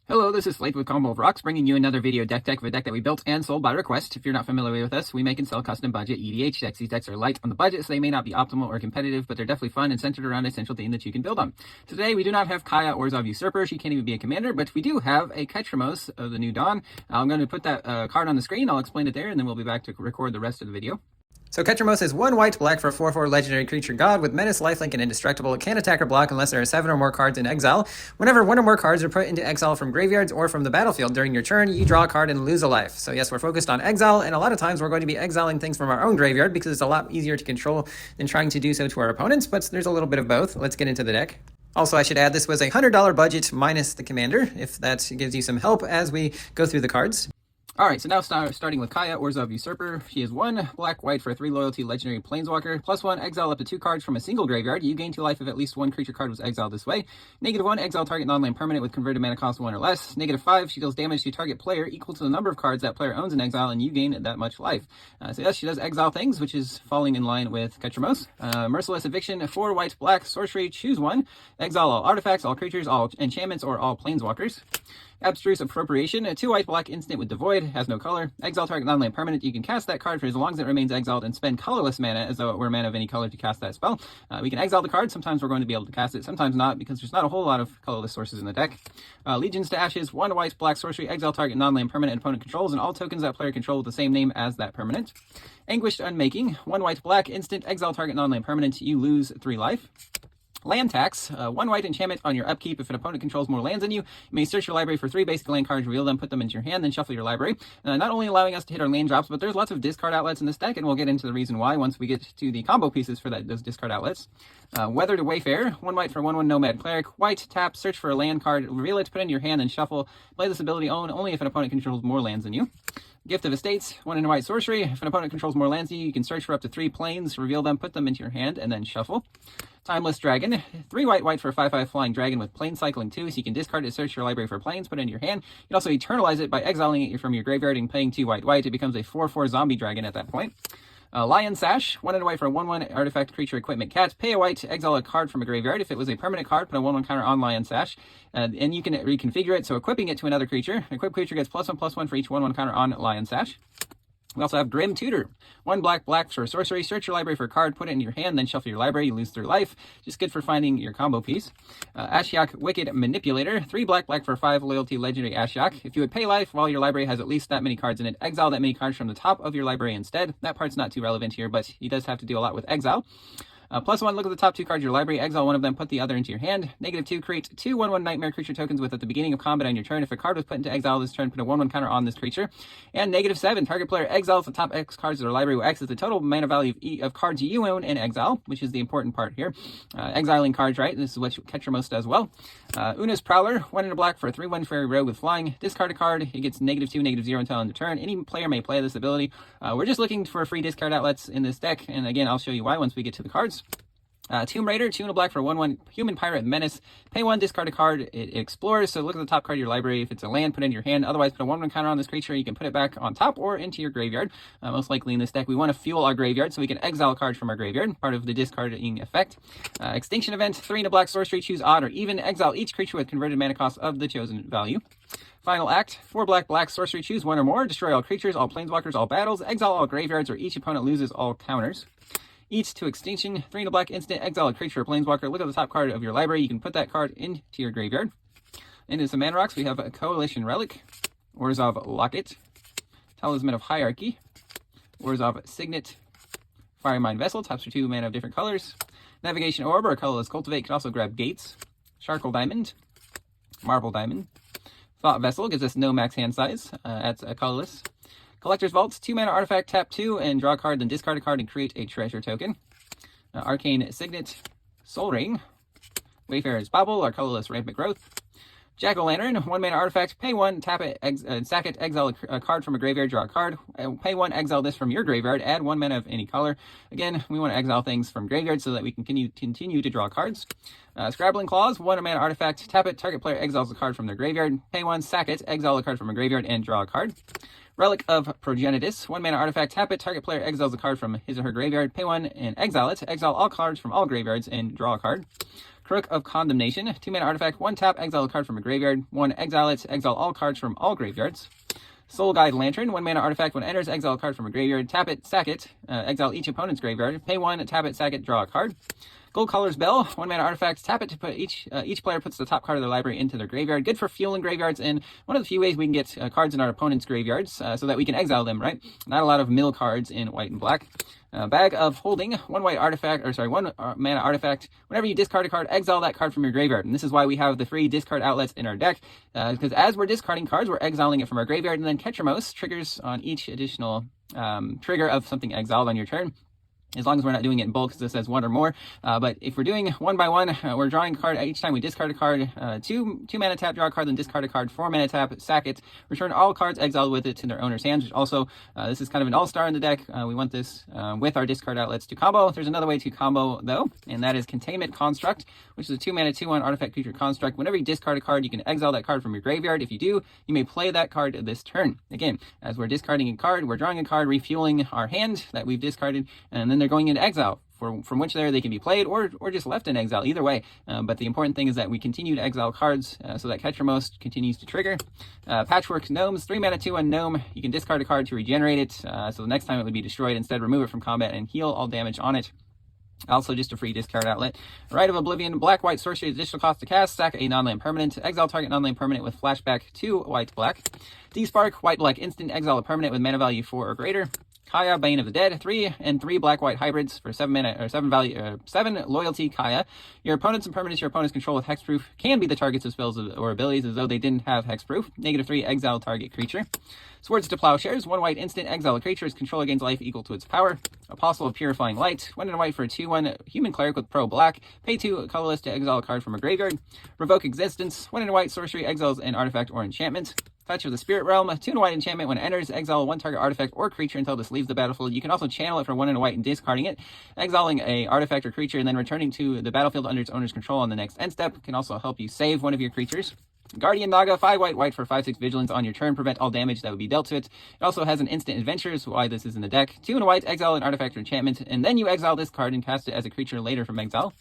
Hello, this is Slate with Combo of Rocks, bringing you another video deck of a deck that we built and sold by request. If you're not familiar with us, we make and sell custom budget EDH decks. These decks are light on the budget, so they may not be optimal or competitive, but they're definitely fun and centered around a central theme that you can build on. Today, we do not have Kaya Orzhov Usurper. She can't even be a commander, but we do have a Ketramose of the New Dawn. I'm going to put that card on the screen. I'll explain it there, and then we'll be back to record the rest of the video. So Ketramose is 1 white black for a 4/4 legendary creature god with menace, lifelink, and indestructible. It can't attack or block unless there are 7 or more cards in exile. Whenever 1 or more cards are put into exile from graveyards or from the battlefield during your turn, you draw a card and lose a life. So yes, we're focused on exile, and a lot of times we're going to be exiling things from our own graveyard because it's a lot easier to control than trying to do so to our opponents, but there's a little bit of both. Let's get into the deck. Also, I should add, this was a $100 budget minus the commander, if that gives you some help as we go through the cards. Alright, so now starting with Kaya Orzhov Usurper. She is 1 black-white for a 3 loyalty legendary planeswalker. +1, exile up to 2 cards from a single graveyard. You gain 2 life if at least 1 creature card was exiled this way. -1, exile target non-land permanent with converted mana cost 1 or less. -5, she deals damage to target player equal to the number of cards that player owns in exile, and you gain that much life. So yes, she does exile things, which is falling in line with Ketramose. Merciless Eviction, 4 white-black sorcery, choose 1. Exile all artifacts, all creatures, all enchantments, or all planeswalkers. Abstruse Appropriation, a 2 white-black instant with Devoid, has no color. Exile target non-land permanent. You can cast that card for as long as it remains exiled and spend colorless mana as though it were mana of any color to cast that spell. We can exile the card. Sometimes we're going to be able to cast it, sometimes not, because there's not a whole lot of colorless sources in the deck. Legions to Ashes, 1 white-black sorcery, exile target non-land permanent and opponent controls, and all tokens that player controls with the same name as that permanent. Anguished Unmaking, 1 white-black instant, exile target non-land permanent. You lose 3 life. Land tax, 1 white enchantment on your upkeep. If an opponent controls more lands than you, you may search your library for 3 basic land cards, reveal them, put them into your hand, then shuffle your library. Not only allowing us to hit our land drops, but there's lots of discard outlets in this deck, and we'll get into the reason why once we get to the combo pieces for those discard outlets. Weathered Wayfarer, 1 white for 1/1 Nomad Cleric. White, tap, search for a land card, reveal it, put it in your hand, and shuffle. Play this ability only if an opponent controls more lands than you. Gift of Estates, 1 white sorcery. If an opponent controls more lands than you, you can search for up to 3 planes, reveal them, put them into your hand, and then shuffle. Timeless Dragon, 3 white for a 5/5 flying dragon with plane cycling 2, so you can discard it, search your library for planes, put it in your hand. You can also eternalize it by exiling it from your graveyard and paying 2 white. It becomes a 4/4 zombie dragon at that point. Lion Sash, 1 white for a 1/1 artifact creature equipment cat. Pay a white, exile a card from a graveyard. If it was a permanent card, put a 1/1 counter on Lion Sash. And you can reconfigure it, so equipping it to another creature. Equipped creature gets +1/+1 for each 1/1 counter on Lion Sash. We also have Grim Tutor, 1 black for a sorcery. Search your library for a card, put it in your hand, then shuffle your library. You lose 3 life. Just good for finding your combo piece. Ashiok Wicked Manipulator, 3 black for 5 loyalty legendary Ashiok. If you would pay life while your library has at least that many cards in it, exile that many cards from the top of your library instead. That part's not too relevant here, but he does have to do a lot with exile. +1, look at the top 2 cards of your library, exile 1 of them, put the other into your hand. -2, create 2 1/1 nightmare creature tokens with at the beginning of combat on your turn. If a card was put into exile this turn, put a 1/1 counter on this creature. And -7, target player exiles the top X cards of their library, where X is the total mana value of cards you own in exile, which is the important part here. Exiling cards, right? This is what Ketramose does well. Una's Prowler, 1 black for a 3/1 fairy rogue with flying. Discard a card, it gets -2, -0 until end of turn. Any player may play this ability. We're just looking for free discard outlets in this deck, and again, I'll show you why once we get to the cards. Tomb Raider, 2 black for 1/1 Human Pirate Menace. Pay 1, discard a card. It explores, so look at the top card of your library. If it's a land, put it in your hand. Otherwise, put a 1/1 counter on this creature. You can put it back on top or into your graveyard. Most likely in this deck, we want to fuel our graveyard, so we can exile cards from our graveyard, part of the discarding effect. Extinction Event, 3 black sorcery. Choose odd or even. Exile each creature with converted mana cost of the chosen value. Final Act, 4 black sorcery. Choose 1 or more. Destroy all creatures, all planeswalkers, all battles. Exile all graveyards, or each opponent loses all counters. Each to Extinction, 3 black instant, exile a creature or planeswalker. Look at the top card of your library. You can put that card into your graveyard. Into some mana rocks, we have a Coalition Relic, Orzhov Locket, Talisman of Hierarchy, Orzhov Signet, Firemind Vessel, tops for 2 mana of different colors. Navigation Orb or Colorless Cultivate, can also grab Gates. Charcoal Diamond, Marble Diamond. Thought Vessel gives us no max hand size, adds a colorless. Collector's Vault, 2 mana artifact, tap 2 and draw a card, then discard a card and create a treasure token. Arcane Signet, Soul Ring, Wayfarer's Bauble, or colorless Rampant Growth. Jack-o'-lantern, 1 mana artifact, pay 1, tap it, sack it, exile a card from a graveyard, draw a card. Pay 1, exile this from your graveyard, add 1 mana of any color. Again, we want to exile things from graveyards so that we can continue to draw cards. Scrabbling Claws, 1 mana artifact, tap it, target player exiles a card from their graveyard. Pay 1, sack it, exile a card from a graveyard, and draw a card. Relic of Progenitus, 1 mana artifact, tap it, target player exiles a card from his or her graveyard. Pay 1 and exile it. Exile all cards from all graveyards and draw a card. Crook of Condemnation, 2-mana artifact, 1 tap, exile a card from a graveyard, 1 exile it, exile all cards from all graveyards. Soul Guide Lantern, 1-mana artifact, when it enters, exile a card from a graveyard, tap it, sack it, exile each opponent's graveyard, pay 1, tap it, sack it, draw a card. Gold Caller's Bell, 1-mana artifact, tap it to put each player puts the top card of their library into their graveyard. Good for fueling graveyards, and one of the few ways we can get cards in our opponent's graveyards so that we can exile them, right? Not a lot of mill cards in white and black. Bag of Holding, 1 white artifact, or sorry, 1 mana artifact. Whenever you discard a card, exile that card from your graveyard. And this is why we have the free discard outlets in our deck, because as we're discarding cards, we're exiling it from our graveyard, and then Ketramose triggers on each additional trigger of something exiled on your turn. As long as we're not doing it in bulk, because this says 1 or more. But if we're doing 1 by 1, we're drawing a card each time we discard a card. 2 mana tap, draw a card, then discard a card. 4 mana tap, sack it. Return all cards exiled with it to their owner's hands. Which also, this is kind of an all-star in the deck. We want this with our discard outlets to combo. There's another way to combo, though, and that is Containment Construct, which is a 2-mana 2/1 artifact creature construct. Whenever you discard a card, you can exile that card from your graveyard. If you do, you may play that card this turn. Again, as we're discarding a card, we're drawing a card, refueling our hand that we've discarded, and then they're going into exile. From which they can be played or just left in exile, either way. But the important thing is that we continue to exile cards so that Ketramose continues to trigger. Patchwork Gnomes, 3-mana 2/1 gnome. You can discard a card to regenerate it, so the next time it would be destroyed. Instead, remove it from combat and heal all damage on it. Also, just a free discard outlet. Rite of Oblivion, black-white sorcery, additional cost to cast, sack a non-land permanent, exile target non-land permanent with flashback to white-black. D-Spark, white-black instant, exile a permanent with mana value 4 or greater. Kaya, Bane of the Dead, 3 and 3 black-white hybrids for 7 mana or 7 value, 7 loyalty. Kaya. Your opponents and permanents your opponents control with hexproof can be the targets of spells or abilities as though they didn't have hexproof. -3, exile target creature. Swords to Plowshares, 1 white instant, exile a creature's controller gains life equal to its power. Apostle of Purifying Light, 1 and white for a 2/1 human cleric with pro black. Pay 2 colorless to exile a card from a graveyard. Revoke Existence, 1 and white sorcery, exiles an artifact or enchantment. Touch of the Spirit Realm, 2 and white enchantment. When it enters, exile 1 target artifact or creature until this leaves the battlefield. You can also channel it for 1 and white and discarding it, exiling a artifact or creature, and then returning to the battlefield under its owner's control on the next end step. Can also help you save one of your creatures. Guardian Naga, 5 white for 5/6 vigilance on your turn, prevent all damage that would be dealt to it. It also has an instant adventure, so why this is in the deck. 2 and white, exile an artifact or enchantment, and then you exile this card and cast it as a creature later from exile.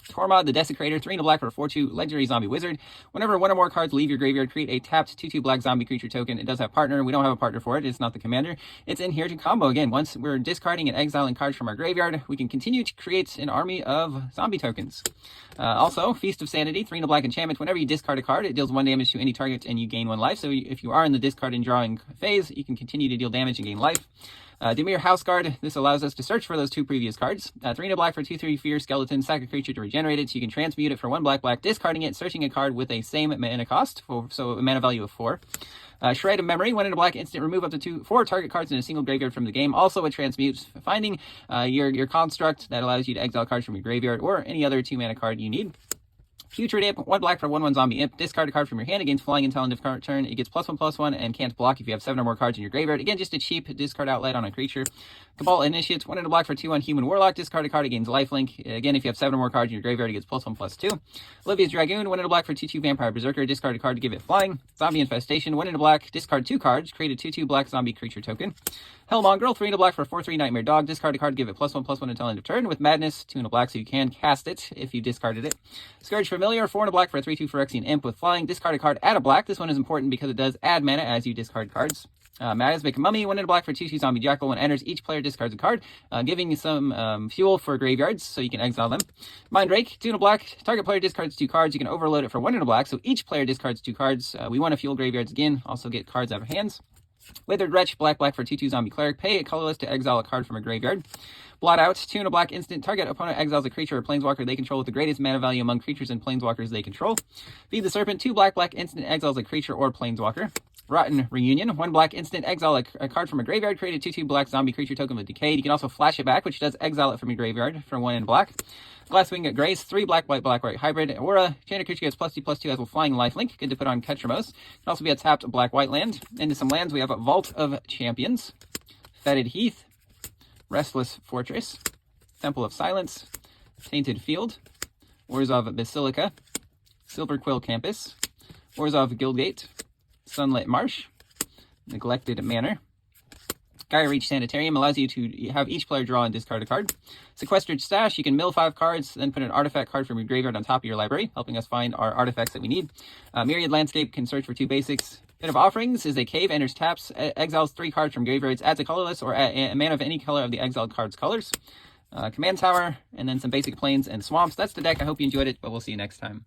Tormod the Desecrator, 3 and a black for a 4/2 legendary zombie wizard. Whenever 1 or more cards leave your graveyard, create a tapped 2/2 black zombie creature token. It does have partner. We don't have a partner for it. It's not the commander. It's in here to combo. Again, once we're discarding and exiling cards from our graveyard, we can continue to create an army of zombie tokens. Also, Feast of Sanity, 3 and a black enchantment. Whenever you discard a card, it deals 1 damage to any target and you gain 1 life. So if you are in the discard and drawing phase, you can continue to deal damage and gain life. Dimir Houseguard, this allows us to search for those 2 previous cards. 3 and a black for 2/3 Fear Skeleton, sack a creature to regenerate it, so you can transmute it for 1 black, discarding it, searching a card with a same mana cost, so a mana value of 4. Shred of Memory, 1 and a black instant, remove up to 4 target cards in a single graveyard from the game. Also a transmute, finding your construct that allows you to exile cards from your graveyard or any other 2 mana card you need. Putrid Imp, 1 black for 1/1 zombie imp. Discard a card from your hand against flying until end of turn. It gets +1/+1 and can't block if you have 7 or more cards in your graveyard. Again, just a cheap discard outlet on a creature. Cabal Initiates, 1 and a black for 2/1 human warlock. Discard a card, it gains lifelink. Again, if you have 7 or more cards in your graveyard, it gets +1/+2. Olivia's Dragoon, 1 and a black for 2/2 vampire berserker. Discard a card to give it flying. Zombie Infestation, 1 and a black. Discard 2 cards. Create a 2/2 black zombie creature token. Hellmongrel, 3 and a black for a 4/3 nightmare dog. Discard a card, give it +1/+1 until end of turn. With Madness, 2 and a black, so you can cast it if you discarded it. Scourge Familiar, 4 and a black for a 3/2 Phyrexian imp with flying. Discard a card, add a black. This one is important because it does add mana as you discard cards. Miasmic Mummy, 1 and a black for 2/2 zombie jackal. When it enters, each player discards a card, giving you some fuel for graveyards, so you can exile them. Mindrake, 2 and a black. Target player discards 2 cards. You can overload it for 1 and a black, so each player discards 2 cards. We want to fuel graveyards again, also get cards out of hands. Withered Wretch, black for 2/2 zombie cleric. Pay a colorless to exile a card from a graveyard. Blot Out, 2 and a black instant. Target opponent exiles a creature or planeswalker they control with the greatest mana value among creatures and planeswalkers they control. Feed the Serpent, 2 black instant. Exiles a creature or planeswalker. Rotten Reunion, 1 black instant. Exile a card from a graveyard. Create a 2/2 black zombie creature token with Decayed. You can also flash it back, which does exile it from your graveyard for 1 and black. Glasswing Grace, 3 black hybrid. Aura, Channel creature gets +2/+2 as a flying lifelink. Good to put on Ketramose. Can also be a tapped black land. Into some lands, we have a Vault of Champions, Fetid Heath, Restless Fortress, Temple of Silence, Tainted Field, Orzhov Basilica, Silver Quill Campus, Orzhov Guildgate, Sunlit Marsh, Neglected Manor, Gaia Reach Sanitarium allows you to have each player draw and discard a card. Sequestered Stash, you can mill 5 cards, then put an artifact card from your graveyard on top of your library, helping us find our artifacts that we need. Myriad Landscape can search for 2 basics. Pit of Offerings is a cave, enters taps, exiles 3 cards from graveyards, adds a colorless or a mana of any color of the exiled card's colors. Command Tower, and then some basic plains and swamps. That's the deck. I hope you enjoyed it, but we'll see you next time.